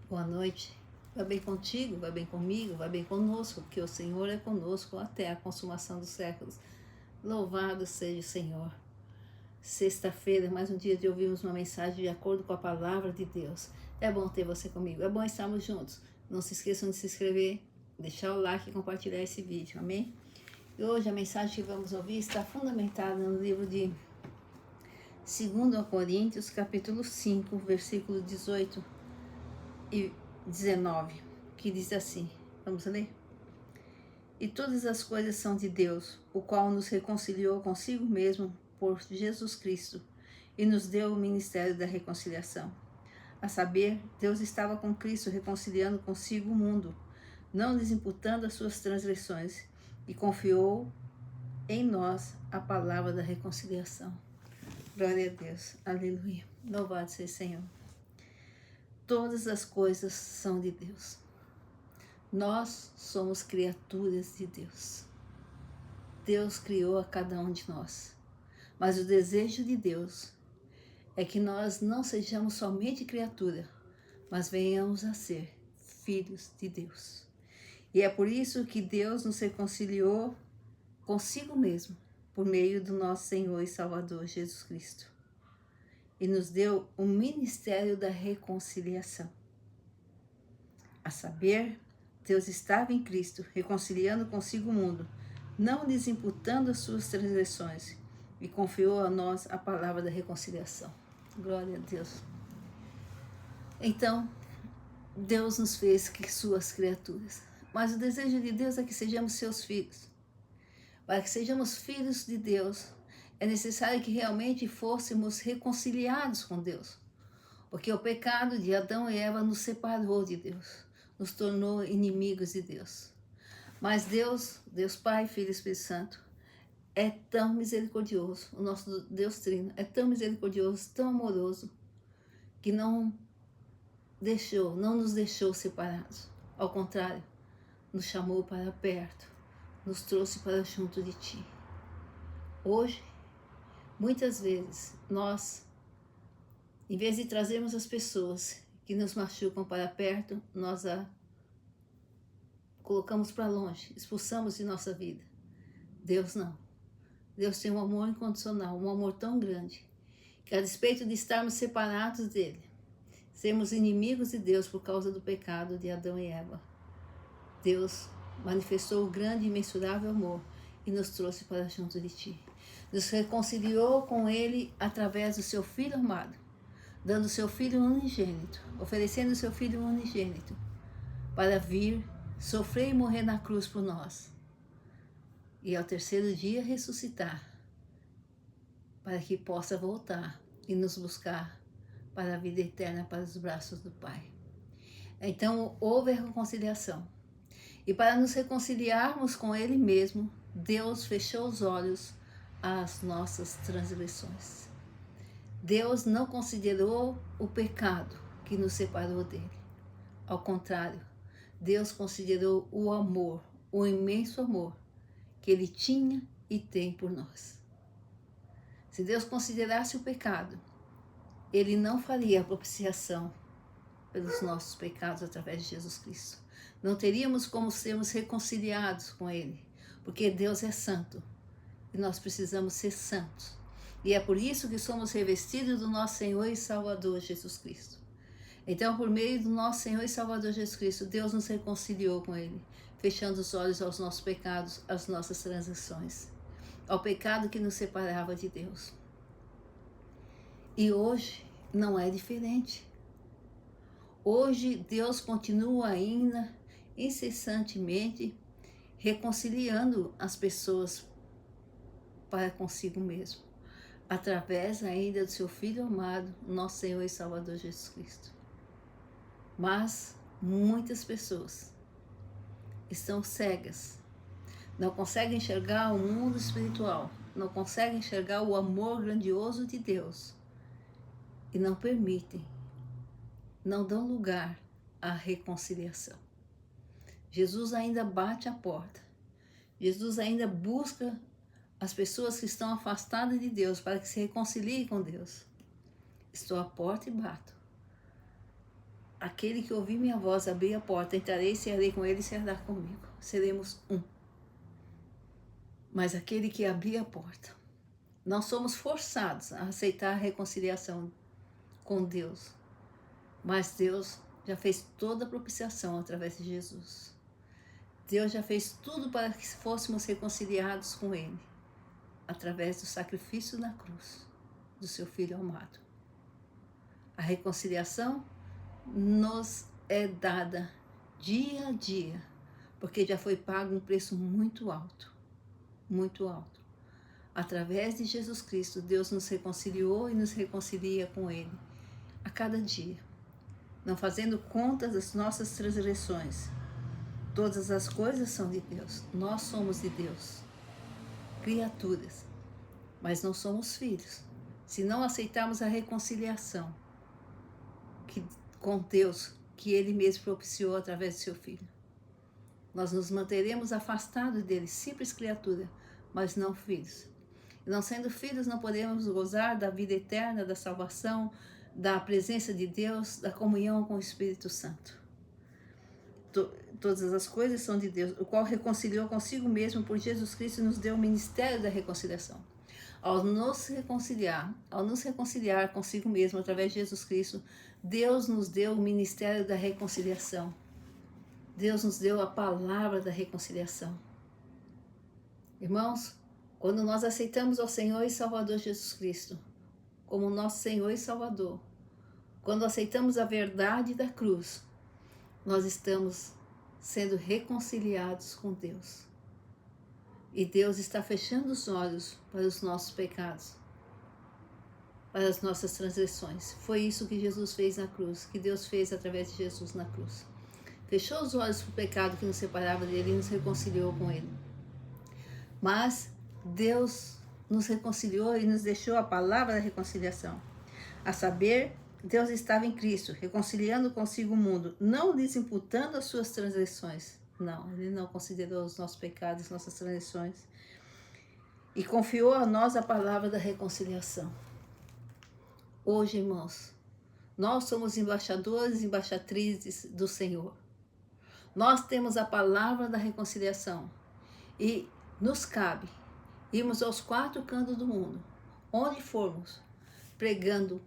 Boa noite. Vai bem contigo, vai bem comigo, vai bem conosco, porque o Senhor é conosco até a consumação dos séculos. Louvado seja o Senhor. Sexta-feira, mais um dia de ouvirmos uma mensagem de acordo com a palavra de Deus. É bom ter você comigo, é bom estarmos juntos. Não se esqueçam de se inscrever, deixar o like e compartilhar esse vídeo, amém? E hoje a mensagem que vamos ouvir está fundamentada no livro de 2 Coríntios, capítulo 5, versículo 18 e 19, que diz assim, vamos ler? E todas as coisas são de Deus, o qual nos reconciliou consigo mesmo por Jesus Cristo e nos deu o ministério da reconciliação. A saber, Deus estava com Cristo reconciliando consigo o mundo, não lhes imputando as suas transgressões, e confiou em nós a palavra da reconciliação. Glória a Deus, aleluia, louvado seja o Senhor. Todas as coisas são de Deus. Nós somos criaturas de Deus. Deus criou a cada um de nós. Mas o desejo de Deus é que nós não sejamos somente criatura, mas venhamos a ser filhos de Deus. E é por isso que Deus nos reconciliou consigo mesmo, por meio do nosso Senhor e Salvador Jesus Cristo. E nos deu o ministério da reconciliação. A saber, Deus estava em Cristo, reconciliando consigo o mundo, não lhes imputando as suas transgressões, e confiou a nós a palavra da reconciliação. Glória a Deus. Então, Deus nos fez que suas criaturas, mas o desejo de Deus é que sejamos seus filhos. Para que sejamos filhos de Deus, é necessário que realmente fôssemos reconciliados com Deus, porque o pecado de Adão e Eva nos separou de Deus, nos tornou inimigos de Deus. Mas Deus Pai, Filho e Espírito Santo, é tão misericordioso, o nosso Deus Trino é tão misericordioso, tão amoroso, que não nos deixou separados. Ao contrário, nos chamou para perto, nos trouxe para junto de Ti. Hoje, muitas vezes, nós, em vez de trazermos as pessoas que nos machucam para perto, nós a colocamos para longe, expulsamos de nossa vida. Deus não. Deus tem um amor incondicional, um amor tão grande, que a despeito de estarmos separados dele, sermos inimigos de Deus por causa do pecado de Adão e Eva, Deus manifestou o grande e imensurável amor e nos trouxe para junto de Ti. Nos reconciliou com Ele através do Seu Filho amado, dando o Seu Filho unigênito, oferecendo o Seu Filho unigênito para vir, sofrer e morrer na cruz por nós, e ao terceiro dia ressuscitar, para que possa voltar e nos buscar para a vida eterna, para os braços do Pai. Então houve a reconciliação. E para nos reconciliarmos com Ele mesmo, Deus fechou os olhos às nossas transgressões. Deus não considerou o pecado que nos separou dele. Ao contrário, Deus considerou o amor, o imenso amor que Ele tinha e tem por nós. Se Deus considerasse o pecado, Ele não faria a propiciação pelos nossos pecados através de Jesus Cristo. Não teríamos como sermos reconciliados com Ele, porque Deus é santo e nós precisamos ser santos. E é por isso que somos revestidos do nosso Senhor e Salvador Jesus Cristo. Então, por meio do nosso Senhor e Salvador Jesus Cristo, Deus nos reconciliou com Ele, fechando os olhos aos nossos pecados, às nossas transações, ao pecado que nos separava de Deus. E hoje não é diferente. Hoje Deus continua ainda incessantemente reconciliando as pessoas para consigo mesmo, através ainda do seu Filho amado, nosso Senhor e Salvador Jesus Cristo. Mas muitas pessoas estão cegas, não conseguem enxergar o mundo espiritual, não conseguem enxergar o amor grandioso de Deus e não permitem, não dão lugar à reconciliação. Jesus ainda bate a porta. Jesus ainda busca as pessoas que estão afastadas de Deus para que se reconciliem com Deus. Estou à porta e bato. aquele que ouvir minha voz, abrir a porta, entrarei, cearei com ele e ceará comigo. Seremos um. Mas aquele que abrir a porta, nós somos forçados a aceitar a reconciliação com Deus. Mas Deus já fez toda a propiciação através de Jesus. Deus já fez tudo para que fôssemos reconciliados com Ele, através do sacrifício na cruz do seu Filho amado. A reconciliação nos é dada dia a dia, porque já foi pago um preço muito alto, muito alto. Através de Jesus Cristo, Deus nos reconciliou e nos reconcilia com Ele a cada dia, não fazendo contas das nossas transgressões. Todas as coisas são de Deus, nós somos de Deus, criaturas, mas não somos filhos. Se não aceitarmos a reconciliação com Deus, que Ele mesmo propiciou através de seu Filho, nós nos manteremos afastados dele, simples criatura, mas não filhos. E não sendo filhos, não podemos gozar da vida eterna, da salvação, da presença de Deus, da comunhão com o Espírito Santo. Todas as coisas são de Deus, o qual reconciliou consigo mesmo por Jesus Cristo e nos deu o ministério da reconciliação. Ao nos reconciliar consigo mesmo através de Jesus Cristo, Deus nos deu o ministério da reconciliação. Deus nos deu a palavra da reconciliação. Irmãos, quando nós aceitamos ao Senhor e Salvador Jesus Cristo como nosso Senhor e Salvador, quando aceitamos a verdade da cruz, nós estamos sendo reconciliados com Deus. E Deus está fechando os olhos para os nossos pecados, para as nossas transgressões. Foi isso que Jesus fez na cruz, que Deus fez através de Jesus na cruz. Fechou os olhos para o pecado que nos separava dele e nos reconciliou com ele. Mas Deus nos reconciliou e nos deixou a palavra da reconciliação. A saber, Deus estava em Cristo, reconciliando consigo o mundo, não lhes imputando as suas transgressões. Não, Ele não considerou os nossos pecados, nossas transgressões. E confiou a nós a palavra da reconciliação. Hoje, irmãos, nós somos embaixadores e embaixatrizes do Senhor. Nós temos a palavra da reconciliação. E nos cabe irmos aos 4 cantos do mundo, onde formos, pregando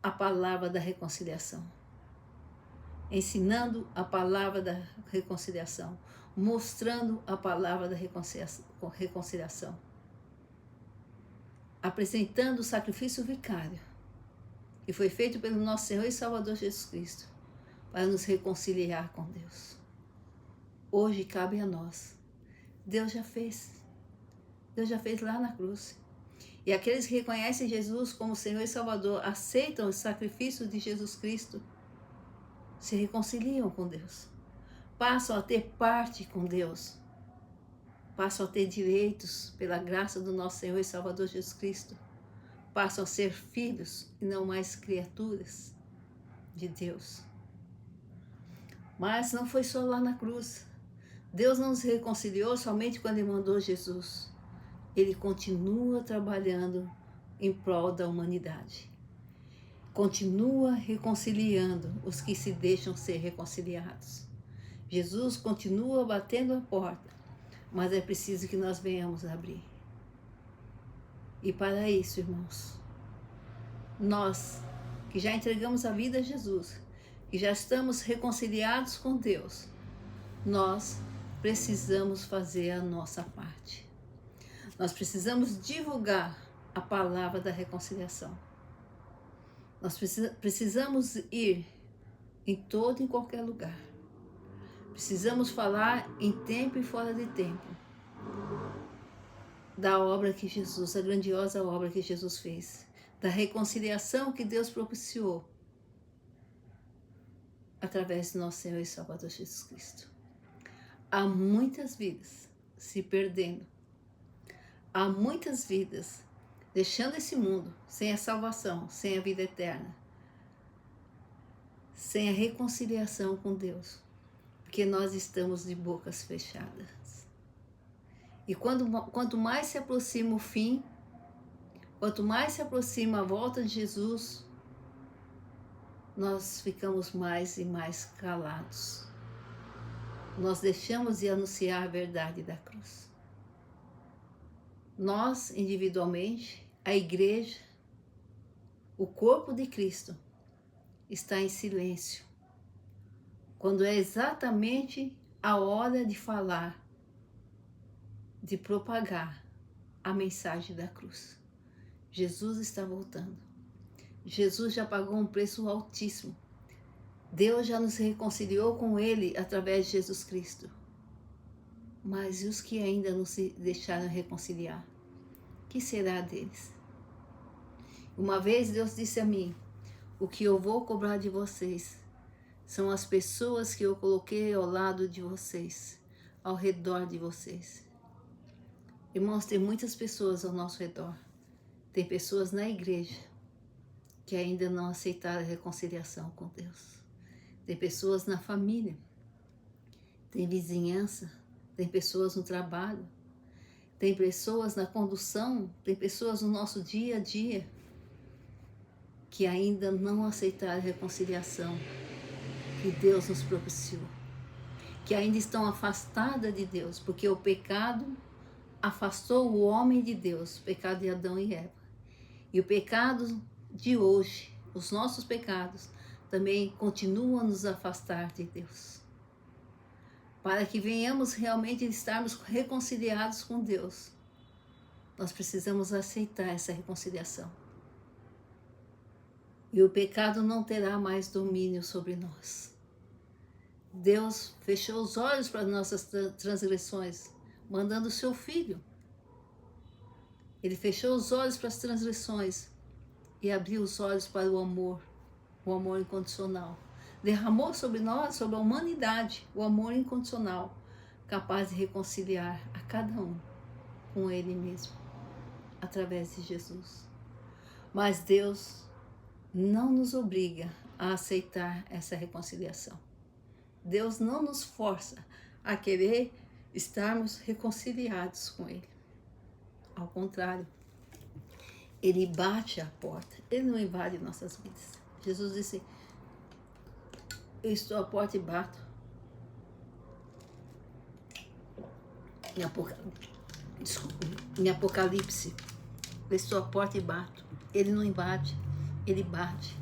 a palavra da reconciliação, ensinando a palavra da reconciliação, mostrando a palavra da reconciliação, apresentando o sacrifício vicário que foi feito pelo nosso Senhor e Salvador Jesus Cristo para nos reconciliar com Deus. Hoje cabe a nós. Deus já fez lá na cruz. E aqueles que reconhecem Jesus como Senhor e Salvador, aceitam o sacrifício de Jesus Cristo, se reconciliam com Deus, passam a ter parte com Deus, passam a ter direitos pela graça do nosso Senhor e Salvador Jesus Cristo, passam a ser filhos e não mais criaturas de Deus. Mas não foi só lá na cruz. Deus não nos reconciliou somente quando Ele mandou Jesus. Ele continua trabalhando em prol da humanidade. Continua reconciliando os que se deixam ser reconciliados. Jesus continua batendo a porta, mas é preciso que nós venhamos abrir. E para isso, irmãos, nós que já entregamos a vida a Jesus, que já estamos reconciliados com Deus, nós precisamos fazer a nossa parte. Nós precisamos divulgar a palavra da reconciliação. Nós precisamos ir em todo e em qualquer lugar. Precisamos falar em tempo e fora de tempo da obra que Jesus, a grandiosa obra que Jesus fez, da reconciliação que Deus propiciou através do nosso Senhor e Salvador Jesus Cristo. Há muitas vidas se perdendo. Há muitas vidas deixando esse mundo sem a salvação, sem a vida eterna, sem a reconciliação com Deus, porque nós estamos de bocas fechadas. E quanto mais se aproxima o fim, quanto mais se aproxima a volta de Jesus, nós ficamos mais e mais calados. Nós deixamos de anunciar a verdade da cruz. Nós, individualmente, a igreja, o corpo de Cristo, está em silêncio, quando é exatamente a hora de falar, de propagar a mensagem da cruz. Jesus está voltando. Jesus já pagou um preço altíssimo. Deus já nos reconciliou com Ele através de Jesus Cristo. Mas e os que ainda não se deixaram reconciliar? Que será deles? Uma vez Deus disse a mim: o que eu vou cobrar de vocês são as pessoas que eu coloquei ao lado de vocês, ao redor de vocês. Irmãos, tem muitas pessoas ao nosso redor. Tem pessoas na igreja que ainda não aceitaram a reconciliação com Deus. Tem pessoas na família, tem vizinhança, tem pessoas no trabalho, tem pessoas na condução, tem pessoas no nosso dia a dia que ainda não aceitaram a reconciliação que Deus nos propiciou, que ainda estão afastadas de Deus, porque o pecado afastou o homem de Deus, o pecado de Adão e Eva. E o pecado de hoje, os nossos pecados, também continuam a nos afastar de Deus. Para que venhamos realmente estarmos reconciliados com Deus, nós precisamos aceitar essa reconciliação. E o pecado não terá mais domínio sobre nós. Deus fechou os olhos para nossas transgressões, mandando o seu Filho. Ele fechou os olhos para as transgressões e abriu os olhos para o amor incondicional. Derramou sobre nós, sobre a humanidade, o amor incondicional, capaz de reconciliar a cada um com Ele mesmo, através de Jesus. Mas Deus não nos obriga a aceitar essa reconciliação. Deus não nos força a querer estarmos reconciliados com Ele. Ao contrário, Ele bate a porta, Ele não invade nossas vidas. Jesus disse: eu estou à porta e bato. Em Apocalipse, eu estou à porta e bato. Ele não invade, Ele bate.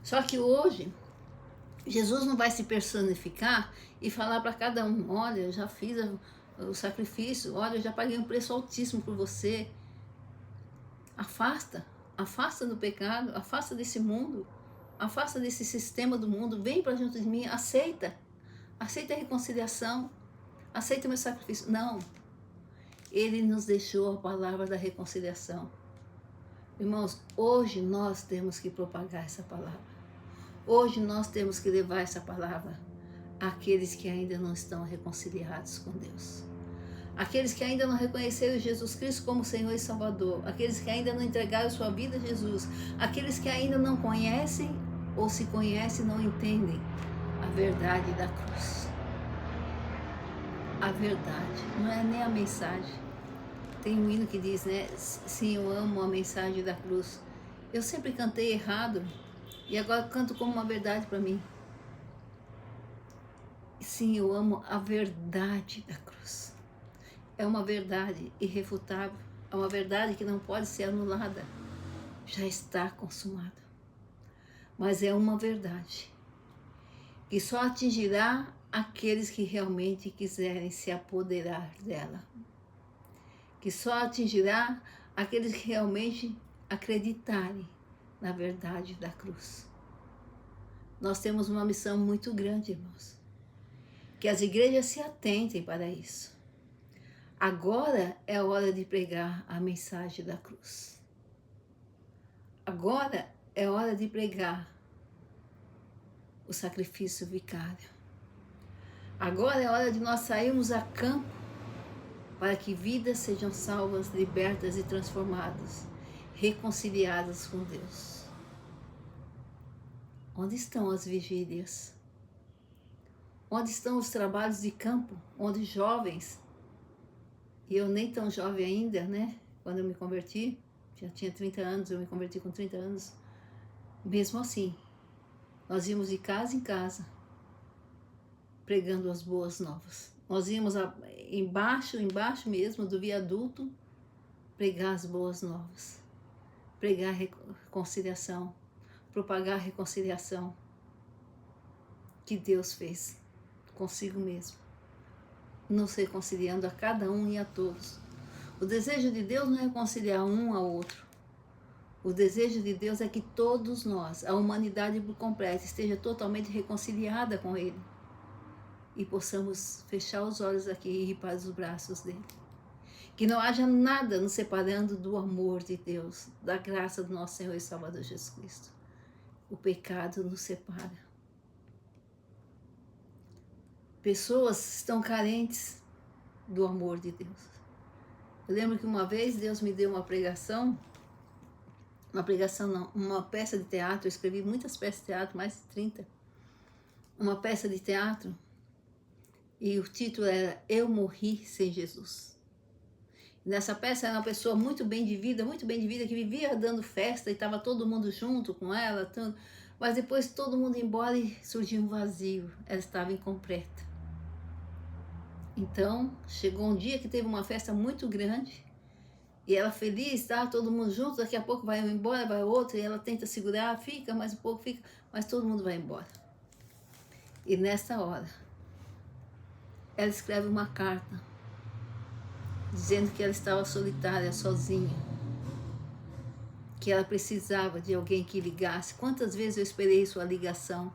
Só que hoje, Jesus não vai se personificar e falar para cada um: olha, eu já fiz o sacrifício, olha, eu já paguei um preço altíssimo por você. Afasta do pecado, afasta desse mundo, afasta desse sistema do mundo, vem para junto de mim, aceita a reconciliação, aceita o meu sacrifício. Não, Ele nos deixou a palavra da reconciliação. Irmãos, hoje nós temos que propagar essa palavra. Hoje nós temos que levar essa palavra àqueles que ainda não estão reconciliados com Deus. Aqueles que ainda não reconheceram Jesus Cristo como Senhor e Salvador. Aqueles que ainda não entregaram sua vida a Jesus. Aqueles que ainda não conhecem ou se conhecem e não entendem a verdade da cruz. A verdade, não é nem a mensagem. Tem um hino que diz, né? Sim, eu amo a mensagem da cruz. Eu sempre cantei errado e agora canto como uma verdade para mim. Sim, eu amo a verdade da cruz. É uma verdade irrefutável, é uma verdade que não pode ser anulada. Já está consumada. Mas é uma verdade que só atingirá aqueles que realmente quiserem se apoderar dela. Que só atingirá aqueles que realmente acreditarem na verdade da cruz. Nós temos uma missão muito grande, irmãos. Que as igrejas se atentem para isso. Agora é a hora de pregar a mensagem da cruz. Agora é hora de pregar o sacrifício vicário. Agora é hora de nós sairmos a campo para que vidas sejam salvas, libertas e transformadas, reconciliadas com Deus. Onde estão as vigílias? Onde estão os trabalhos de campo, onde jovens, e eu nem tão jovem ainda, né? Quando eu me converti, já tinha 30 anos, eu me converti com 30 anos. Mesmo assim, Nós íamos de casa em casa, pregando as boas novas. Nós íamos embaixo mesmo do viaduto, pregar as boas novas, pregar a reconciliação, propagar a reconciliação que Deus fez consigo mesmo, nos reconciliando a cada um e a todos. O desejo de Deus não é reconciliar um ao outro. O desejo de Deus é que todos nós, a humanidade por completo, esteja totalmente reconciliada com Ele e possamos fechar os olhos aqui e ir para os braços dele. Que não haja nada nos separando do amor de Deus, da graça do nosso Senhor e Salvador Jesus Cristo. O pecado nos separa. Pessoas estão carentes do amor de Deus. Eu lembro que uma vez Deus me deu uma pregação não, uma peça de teatro. Eu escrevi muitas peças de teatro, mais de 30. Uma peça de teatro, e o título era Eu Morri Sem Jesus. Nessa peça era uma pessoa muito bem de vida, que vivia dando festa e estava todo mundo junto com ela, tudo. Mas depois todo mundo ia embora e surgiu um vazio, ela estava incompleta. Então chegou um dia que teve uma festa muito grande, e ela feliz, tá? Todo mundo junto, daqui a pouco vai um embora, vai outro, e ela tenta segurar, fica mais um pouco, fica, mas todo mundo vai embora. E nessa hora, ela escreve uma carta, dizendo que ela estava solitária, sozinha, que ela precisava de alguém que ligasse. Quantas vezes eu esperei sua ligação?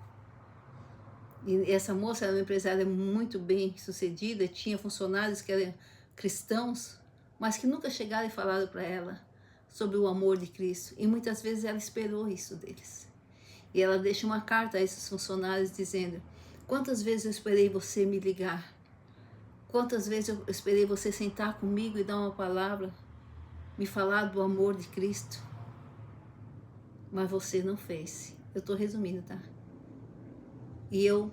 E essa moça era uma empresária muito bem sucedida, tinha funcionários que eram cristãos, mas que nunca chegaram e falaram para ela sobre o amor de Cristo. E muitas vezes ela esperou isso deles. E ela deixa uma carta a esses funcionários dizendo: quantas vezes eu esperei você me ligar? Quantas vezes eu esperei você sentar comigo e dar uma palavra, me falar do amor de Cristo? Mas você não fez. Eu estou resumindo, tá? E eu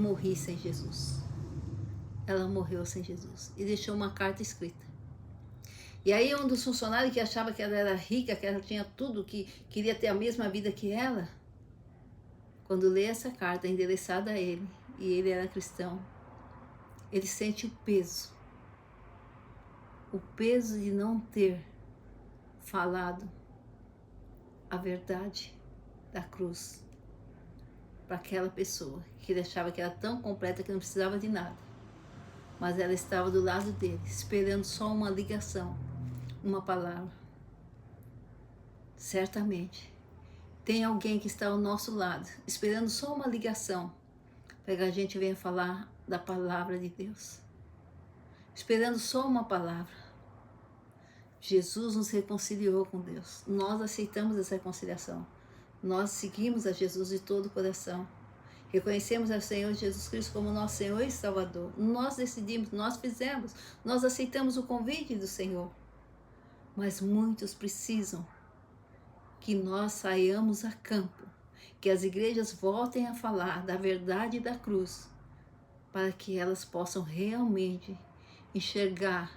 morri sem Jesus. Ela morreu sem Jesus. E deixou uma carta escrita. E aí um dos funcionários que achava que ela era rica, que ela tinha tudo, que queria ter a mesma vida que ela, quando lê essa carta endereçada a ele, e ele era cristão, ele sente o peso de não ter falado a verdade da cruz para aquela pessoa, que ele achava que era tão completa que não precisava de nada. Mas ela estava do lado dele, esperando só uma ligação, uma palavra. Certamente, tem alguém que está ao nosso lado, esperando só uma ligação, para que a gente venha falar da palavra de Deus. Esperando só uma palavra. Jesus nos reconciliou com Deus. Nós aceitamos essa reconciliação. Nós seguimos a Jesus de todo o coração. Reconhecemos ao Senhor Jesus Cristo como nosso Senhor e Salvador. Nós decidimos, nós fizemos, nós aceitamos o convite do Senhor. Mas muitos precisam que nós saiamos a campo, que as igrejas voltem a falar da verdade da cruz, para que elas possam realmente enxergar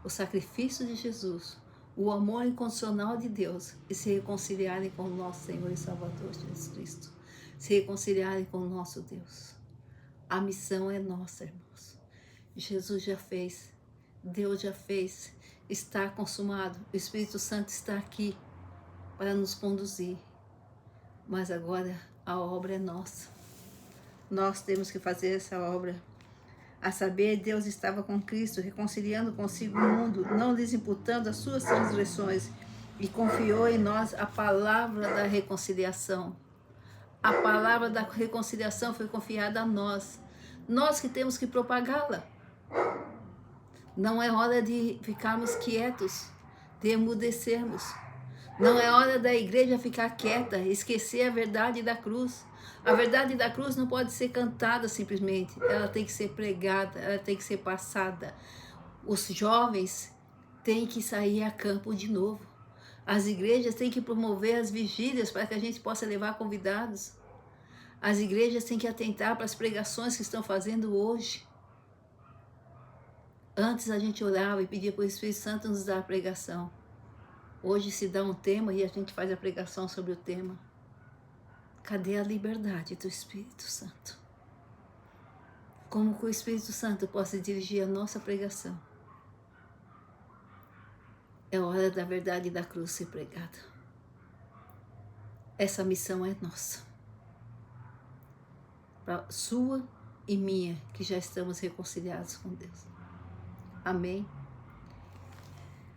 o sacrifício de Jesus, o amor incondicional de Deus, e se reconciliarem com o nosso Senhor e Salvador Jesus Cristo, se reconciliarem com o nosso Deus. A missão é nossa, irmãos. Jesus já fez, Deus já fez, está consumado, o Espírito Santo está aqui para nos conduzir, mas agora a obra é nossa. Nós temos que fazer essa obra. A saber, Deus estava com Cristo, reconciliando consigo o mundo, não lhes imputando as suas transgressões, e confiou em nós a palavra da reconciliação. A palavra da reconciliação foi confiada a nós. Nós que temos que propagá-la. Não é hora de ficarmos quietos, de emudecermos. Não é hora da igreja ficar quieta, esquecer a verdade da cruz. A verdade da cruz não pode ser cantada simplesmente, ela tem que ser pregada, ela tem que ser passada. Os jovens têm que sair a campo de novo. As igrejas têm que promover as vigílias para que a gente possa levar convidados. As igrejas têm que atentar para as pregações que estão fazendo hoje. Antes a gente orava e pedia para o Espírito Santo nos dar a pregação. Hoje se dá um tema e a gente faz a pregação sobre o tema. Cadê a liberdade do Espírito Santo? Como que o Espírito Santo possa dirigir a nossa pregação? É hora da verdade da cruz ser pregada. Essa missão é nossa. Sua e minha, que já estamos reconciliados com Deus. Amém?